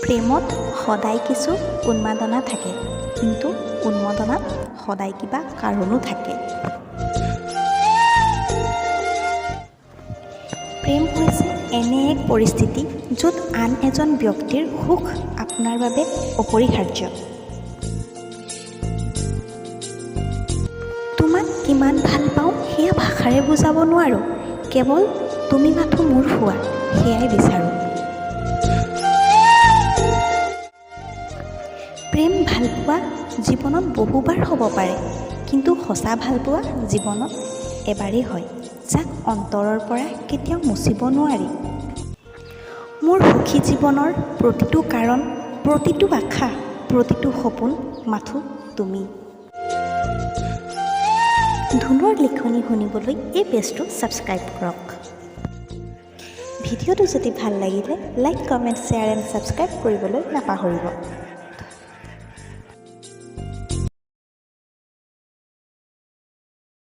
প্ৰেমত সদায় কিছু উন্মাদনা থাকে, কিন্তু উন্মাদনাত সদায় কিবা কাৰণো থাকে। প্ৰেম হৈছে এনে এক পৰিস্থিতি য'ত আন এজন ব্যক্তিৰ সুখ আপোনাৰ বাবে অপৰিহাৰ্য। তোমাক কিমান ভাল পাওঁ সেয়া ভাষাৰে বুজাব নোৱাৰোঁ, কেৱল তুমি মাথো মোৰ হোৱা সেয়াই বিচাৰোঁ। প্ৰেম ভালপোৱা জীৱনত বহুবাৰ হ'ব পাৰে, কিন্তু সঁচা ভালপোৱা জীৱনত এবাৰেই হয়, যাক অন্তৰৰ পৰা কেতিয়াও মুচিব নোৱাৰি। মোৰ সুখী জীৱনৰ প্ৰতিটো কাৰণ, প্ৰতিটো আশা, প্ৰতিটো সপোন মাথো তুমি। ধুনুৰ লিখনি শুনিবলৈ এই পেজটো ছাবস্ক্ৰাইব কৰক। ভিডিঅ'টো যদি ভাল লাগিলে like, comment, share and subscribe কৰিবলৈ নাপাহৰিব।